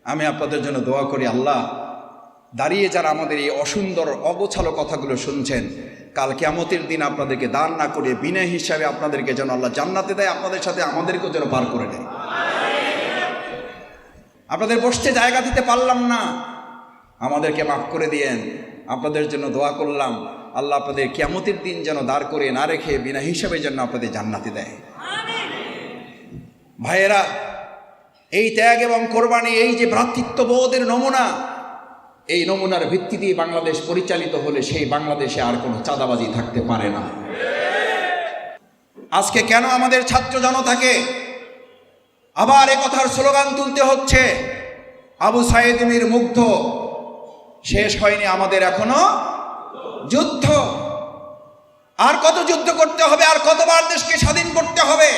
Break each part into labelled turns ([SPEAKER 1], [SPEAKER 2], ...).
[SPEAKER 1] আমি আপনাদের জন্য দোয়া করি, আল্লাহ দাঁড়িয়ে যারা আমাদের এই অসুন্দর অগোছালো কথাগুলো শুনছেন, কাল কিয়ামতের দিন আপনাদেরকে দান না করে বিনা হিসাবে আপনাদেরকে যেন আল্লাহ জান্নাতে দেয়, আপনাদের সাথে আমাদেরকেও যেন পার করে দেয়। আপনাদের বসতে জায়গা দিতে পারলাম না, আমাদেরকে মাফ করে দিয়েন। আপনাদের জন্য দোয়া করলাম, আল্লাহ আপনাদের কিয়ামতের দিন যেন দাঁড় করে না রেখে বিনা হিসাবে যেন আপনাদের জান্নাতে দেয়। ভাইয়েরা, এই ত্যাগ এবং কোরবানি, এই যে ভ্রাতৃত্ববোধের নমুনা, এই নমুনার ভিত্তি দিয়ে বাংলাদেশ পরিচালিত হলে সেই বাংলাদেশে আর কোনো চাঁদাবাজি থাকতে পারে না। আজকে কেন আমাদের ছাত্র জনতাকে আবার এ কথার স্লোগান তুলতে হচ্ছে? আবু সাইদ মীর মুগ্ধ, শেষ হয়নি আমাদের এখনো যুদ্ধ। আর কত যুদ্ধ করতে হবে? আর কতবার দেশকে স্বাধীন করতে হবে?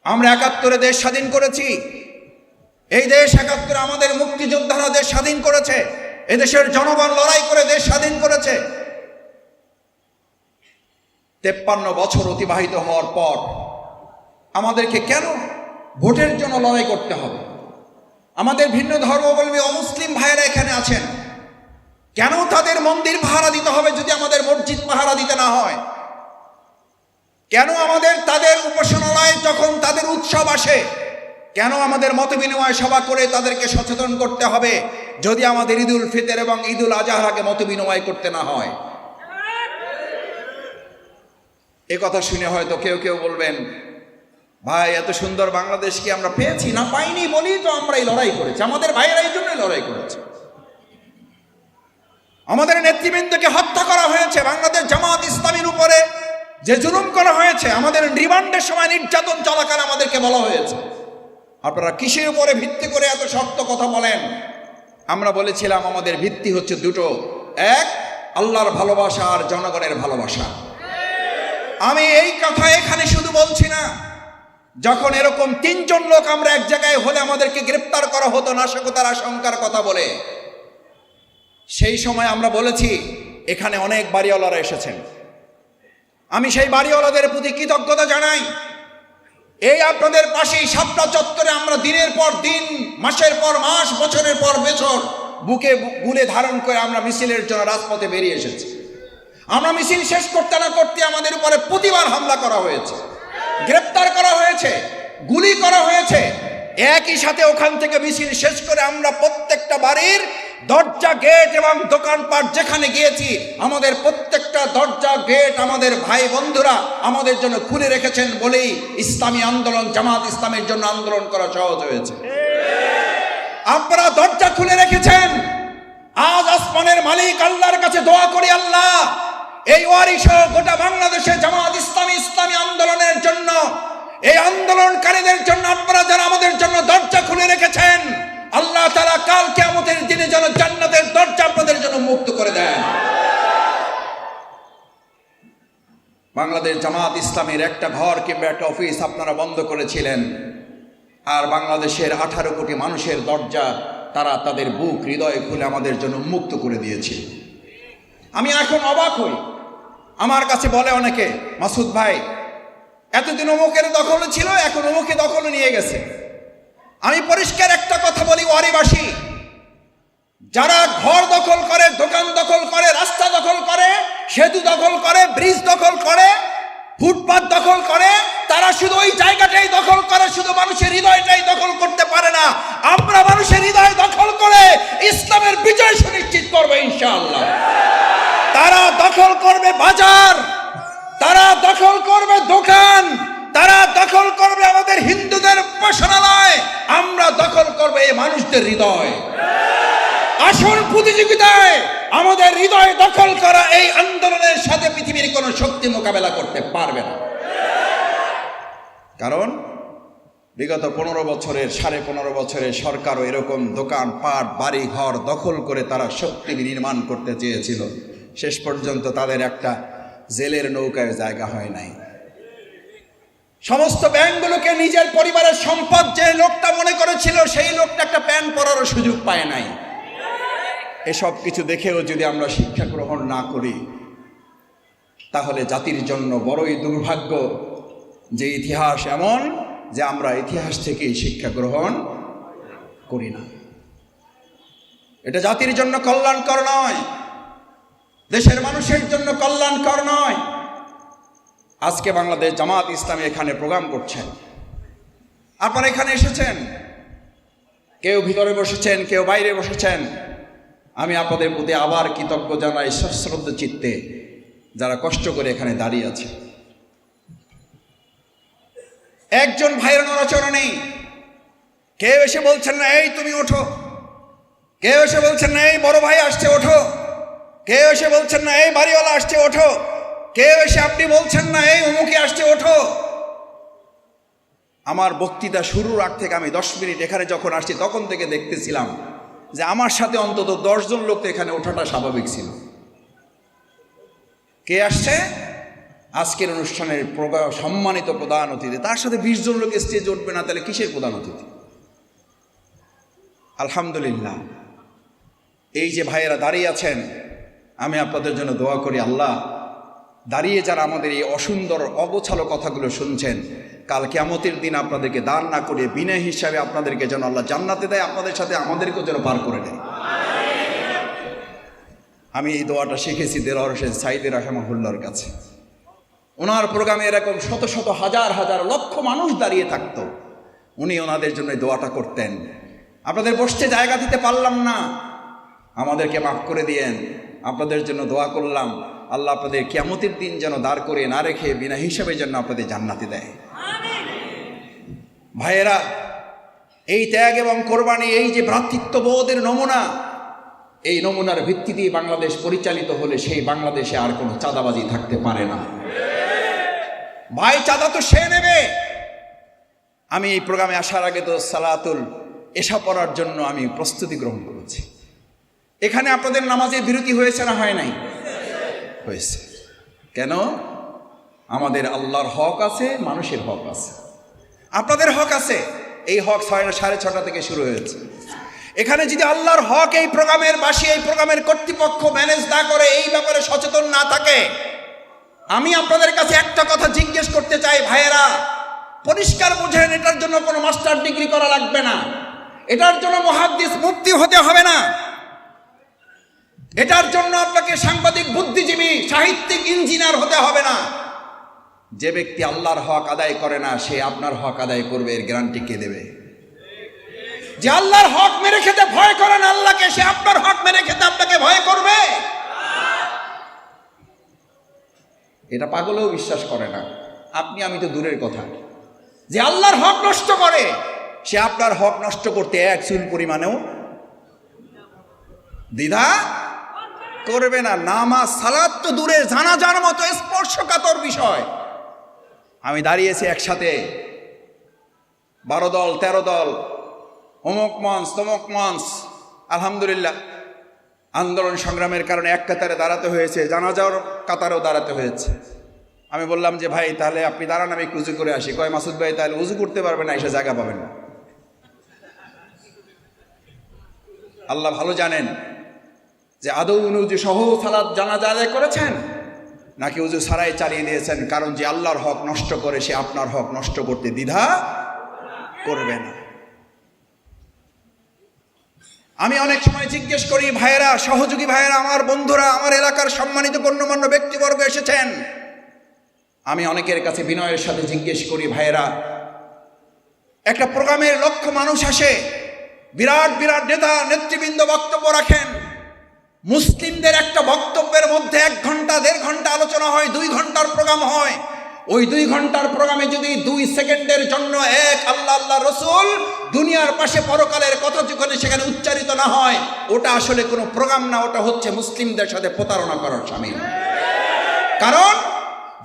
[SPEAKER 1] আমরা ৭১ দেশ স্বাধীন করেছি। এই দেশ ৭১ আমাদের মুক্তিযোদ্ধারা দেশ স্বাধীন করেছে। এদেশের জনগণ লড়াই করে দেশ স্বাধীন করেছে। ৫৩ বছর অতিবাহিত হওয়ার পর আমাদেরকে কেন ভোটের জন্য লড়াই করতে হবে? আমাদের ভিন্ন ধর্মাবলম্বী অমুসলিম ভাইয়েরা এখানে আছেন, কেন তাদের মন্দির পাহারা দিতে হবে যদি আমাদের মসজিদ পাহারা দিতে না হয়? কেন আমাদের তাদের উপাসনালয়ে যখন তাদের উৎসব আসে, কেন আমাদের মতবিনিময় সভা করে তাদেরকে সচেতন করতে হবে যদি আমাদের ঈদুল ফিতর এবং ঈদুল আজহার আগে মতবিনিময় করতে না হয়? এ কথা শুনে হয়তো কেউ কেউ বলবেন, ভাই এত সুন্দর বাংলাদেশ কি আমরা পেয়েছি? না পাইনি বলি তো আমরা এই লড়াই করেছি, আমাদের ভাইয়েরা এই জন্যই লড়াই করেছে। আমাদের নেতৃবৃন্দকে হত্যা করা হয়েছে, বাংলাদেশ জামাত ইসলামীর উপরে যে জুলুম করা হয়েছে, আমাদের রিমান্ডের সময় নির্যাতন চলাকালে আমাদেরকে বলা হয়েছে। আপনারা কিসের উপরে ভিত্তি করে এত শক্ত কথা বলেন? আমরা বলেছিলাম আমাদের ভিত্তি হচ্ছে দুটো, এক আল্লাহর ভালোবাসা আর জনগণের ভালোবাসা। আমি এই কথা এখানে শুধু বলছি না, যখন এরকম ৩ জন লোক আমরা এক জায়গায় হলে আমাদেরকে গ্রেপ্তার করা হতো নাশকতার আশঙ্কার কথা বলে, সেই সময় আমরা বলেছি এখানে অনেক বাড়িওয়ালারা এসেছেন, আমি সেই বাড়িওয়ালাদের প্রতি কৃতজ্ঞতা জানাই। এই আপনাদের পাশেই শাপলা চত্বরে আমরা দিনের পর দিন, মাসের পর মাস, বছরের পর বছর বুকে গুলে ধারণ করে আমরা মিছিলের জন্য রাজপথে বেরিয়ে এসেছি। আমরা মিছিল শেষ করতে না করতে আমাদের উপরে প্রতিবার হামলা করা হয়েছে, গ্রেপ্তার করা হয়েছে, গুলি করা হয়েছে। একই সাথে ওখান থেকে মিছিল শেষ করে আমরা প্রত্যেকটা বাড়ির দরজা, গেট এবং দোকানপাট যেখানে গিয়েছি, আমাদের প্রত্যেকটা দরজা, গেট আমাদের ভাই বন্ধুরা আমাদের জন্য খুলে রেখেছেন বলেই ইসলামী আন্দোলন, জামাত ইসলামের জন্য আন্দোলন করা সহজ হয়েছে। আপনারা দরজা খুলে রেখেছেন। আজ আসমানের মালিক আল্লাহর কাছে দোয়া করি, আল্লাহ এই ওয়ারিশ গোটা বাংলাদেশে জামাত ইসলামী আন্দোলনের জন্য, এই আন্দোলনকারীদের জন্য আপনারা যারা আমাদের জন্য দরজা খুলে রেখেছেন, আল্লাহ তাআলা কাল কিয়ামতের দিনে যেন জান্নাতের দরজা আপনাদের জন্য মুক্ত করে দেন। বাংলাদেশ জামাত ইসলামের একটা ঘর কিংবা একটা অফিস আপনারা বন্ধ করেছিলেন, আর বাংলাদেশের 18 কোটি মানুষের দরজা তারা তাদের বুক, হৃদয় খুলে আমাদের জন্য মুক্ত করে দিয়েছে। আমি এখন অবাক হই, আমার কাছে বলে অনেকে, মাসুদ ভাই এতদিন অমুকের দখলে ছিল, এখন অমুকে দখলে নিয়ে গেছে। আমি পরিষ্কার একটা কথা বলি, ওয়ারিবাসী যারা ঘর দখল করে, দোকান দখল করে, রাস্তা দখল করে, সেতু দখল করে, ব্রিজ দখল করে, ফুটপাত দখল করে, তারা শুধু ওই জায়গাটাই দখল করে, শুধু মানুষের হৃদয়টাই দখল করতে পারে না। আমরা মানুষের হৃদয় দখল করে ইসলামের বিজয় সুনিশ্চিত করবো ইনশাআল্লাহ। তারা দখল করবে বাজার, তারা দখল করবে দোকান, তারা দখল করবে আমাদের হিন্দুদের উপাসনালয়, আমরা দখল করবে এই মানুষদের হৃদয়। আসল প্রতিযোগিতায় আমাদের হৃদয় দখল করা এই আন্দোলনের সাথে পৃথিবীর কোন শক্তি মোকাবেলা করতে পারবে না। কারণ বিগত 15 বছরের, 15.5 বছরের সরকারও এরকম দোকান পাট, বাড়ি ঘর দখল করে তারা শক্তি নির্মাণ করতে চেয়েছিল, শেষ পর্যন্ত তাদের একটা জেলের নৌকায় জায়গা হয় নাই। সমস্ত ব্যাংকগুলোকে নিজের পরিবারের সম্পদ যে লোকটা মনে করেছিল, সেই লোকটা একটা প্যান্ট পরারও সুযোগ পায় নাই। এসব কিছু দেখেও যদি আমরা শিক্ষা গ্রহণ না করি, তাহলে জাতির জন্য বড়ই দুর্ভাগ্য যে ইতিহাস এমন যে আমরা ইতিহাস থেকেই শিক্ষা গ্রহণ করি না। এটা জাতির জন্য কল্যাণকর নয়, দেশের মানুষের জন্য কল্যাণকর নয়। আজকে বাংলাদেশ জামাত ইসলামী এখানে প্রোগ্রাম করছেন, আপনারা এখানে এসেছেন, কেউ ভিতরে বসেছেন, কেউ বাইরে বসেছেন। আমি আপনাদের প্রতি আবার কৃতজ্ঞ জানাই সশ্রদ্ধ চিত্তে, যারা কষ্ট করে এখানে দাঁড়িয়ে আছে। একজন ভাইয়ের নড়াচড়া নেই। কেউ এসে বলছেন না এই তুমি ওঠো, কেউ এসে বলছেন না এই বড় ভাই আসছে ওঠো, কেউ এসে বলছেন না এই বাড়িওয়ালা আসছে ওঠো, কেউ এসে আপনি বলছেন না এই অমুকে আসছে ওঠো। আমার বক্তৃতা শুরুর আগ থেকে আমি 10 মিনিট এখানে যখন আসছি তখন থেকে দেখতেছিলাম যে আমার সাথে অন্তত 10 জন লোক তো এখানে ওঠাটা স্বাভাবিক ছিল। কে আসছে? আজকের অনুষ্ঠানের সম্মানিত প্রধান অতিথি, তার সাথে 20 জন লোক স্টেজে উঠবে না, তাহলে কিসের প্রধান অতিথি? আলহামদুলিল্লাহ, এই যে ভাইয়েরা দাঁড়িয়ে আছেন, আমি আপনাদের জন্য দোয়া করি আল্লাহ দাঁড়িয়ে যারা আমাদের এই অসুন্দর অগোছালো কথাগুলো শুনছেন, কাল কিয়ামতের দিন আপনাদেরকে দান না করে বিনা হিসাবে আপনাদেরকে যেন আল্লাহ জান্নাতে দেয়, আপনাদের সাথে আমাদেরকেও যেন পার করে দেয়। আমি এই দোয়াটা শিখেছি দেলোয়ার হোসেন সাইদি রাহিমাহুল্লাহর কাছে। ওনার প্রোগ্রামে এরকম শত শত হাজার হাজার লক্ষ মানুষ দাঁড়িয়ে থাকতো, উনি ওনাদের জন্য দোয়াটা করতেন। আপনাদের বসতে জায়গা দিতে পারলাম না, আমাদেরকে মাফ করে দিয়েন, আপনাদের জন্য দোয়া করলাম আল্লাহ আপনাদের কিয়ামতের দিন যেন দাঁড় করে না রেখে বিনা হিসাবে যেন আপনাদের জান্নাতে দেয়। ভাইয়েরা, এই ত্যাগ এবং কোরবানি, এই যে ভ্রাতৃত্ববোধের নমুনা, এই নমুনার ভিত্তিতেই বাংলাদেশ পরিচালিত হলে সেই বাংলাদেশে আর কোনো চাঁদাবাজি থাকতে পারে না। ভাই, চাঁদা তো সে নেবে। আমি এই প্রোগ্রামে আসার আগে তো সালাতুল এশা পড়ার জন্য আমি প্রস্তুতি গ্রহণ করেছি। এখানে আপনাদের নামাজের বিরতি হয়েছে না হয় নাই? হয়েছে। কেন? আমাদের আল্লাহর হক আছে, মানুষের হক আছে, আপনাদের হক আছে। এই হক 6:30 থেকে শুরু হয়েছে। এখানে যদি আল্লাহর হক এই প্রোগ্রামের বাসী, এই প্রোগ্রামের কর্তৃপক্ষ ম্যানেজ না করে, এই ব্যাপারে সচেতন না থাকে, আমি আপনাদের কাছে একটা কথা জিজ্ঞেস করতে চাই ভাইয়েরা, পরিষ্কার বুঝেন, এটার জন্য কোনো মাস্টার ডিগ্রি করা লাগবে না, এটার জন্য মুহাদ্দিস মুফতি হতে হবে না, এটার জন্য আপনাকে সাংবাদিক, বুদ্ধিজীবী, সাহিত্যিক, ইঞ্জিনিয়ার হতে হবে না। যে ব্যক্তি আল্লাহর হক আদায় করে না, সে আপনার হক আদায় করবে, এর গ্যারান্টি কে দেবে? যে আল্লাহর হক মেরে খেতে ভয় করে না আল্লাহকে, সে আপনার হক মেরে খেতে আপনাকে ভয় করবে? এটা পাগলেও বিশ্বাস করে না, আপনি আমি তো দূরের কথা। যে আল্লাহর হক নষ্ট করে, সে আপনার হক নষ্ট করতে এক চুল পরিমাণেও দ্বিধা করবে না। নামাজ সালাত তো দূরে, জানাজার মতো স্পর্শকাতর বিষয়। আমি দাঁড়িয়েছি একসাথে 12 দল 13 দল, অমুক মঞ্চ তমুক মঞ্চ, আলহামদুলিল্লাহ আন্দোলন সংগ্রামের কারণে এক কাতারে দাঁড়াতে হয়েছে, জানাজার কাতারেও দাঁড়াতে হয়েছে। আমি বললাম যে ভাই তাহলে আপনি দাঁড়ান, আমি একটু উজু করে আসি। কয় মাসুদ ভাই তাহলে উজু করতে পারবেন না, এসে জায়গা পাবেন না। আল্লাহ ভালো জানেন যে আদৌ উনি উজু সহ সালাত জানাজা আদায় করেছেন নাকি উজু ছাড়াই চালিয়ে দিয়েছেন। কারণ যে আল্লাহর হক নষ্ট করে, সে আপনার হক নষ্ট করতে দ্বিধা করবে না। আমি অনেক সময় জিজ্ঞেস করি, ভাইয়েরা, সহযোগী ভাইয়েরা, আমার বন্ধুরা, আমার এলাকার সম্মানিত গণ্যমান্য ব্যক্তিবর্গ এসেছেন, আমি অনেকের কাছে বিনয়ের সাথে জিজ্ঞেস করি, ভাইয়েরা, একটা প্রোগ্রামের লক্ষ মানুষ আসে, বিরাট বিরাট নেতা নেতৃবৃন্দ বক্তব্য রাখেন, মুসলিমদের একটা বক্তব্যের মধ্যে 1 ঘন্টা 1.5 ঘন্টা আলোচনা হয়, 2 ঘন্টার প্রোগ্রাম হয়। ওই 2 ঘন্টার প্রোগ্রামে যদি 2 সেকেন্ডের জন্য এক আল্লাহ আল্লাহ রসুল দুনিয়ার পাশে পরকালের কথা যখন সেখানে উচ্চারিত না হয়, ওটা আসলে কোনো প্রোগ্রাম না, ওটা হচ্ছে মুসলিমদের সাথে প্রতারণা করার শামিল। কারণ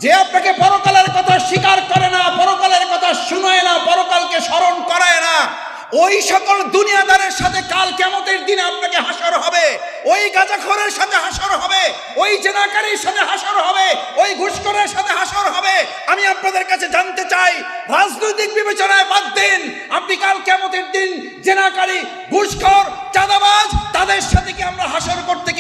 [SPEAKER 1] যে আপনাকে পরকালের কথা স্বীকার করে না, পরকালের কথা শুনায় না, পরকালকে স্মরণ করায় না, ওই সকল দুনিয়াদারের সাথে কাল কিয়ামতের দিনে আপনাকে হাসর হবে, ওই গাঁজাখোরের সাথে হাসর হবে, ওই জেনাকারীর সাথে হাসর হবে, ওই ঘুষখোরের সাথে হাসর হবে। আমি আপনাদের কাছে জানতে চাই, রাজনৈতিক বিবেচনায় বাদ দিন, আপনি কাল কিয়ামতের দিন জেনাকারী, ঘুষখোর, চাঁদাবাজ, তাদের সাথে কি আমরা হাসর করতে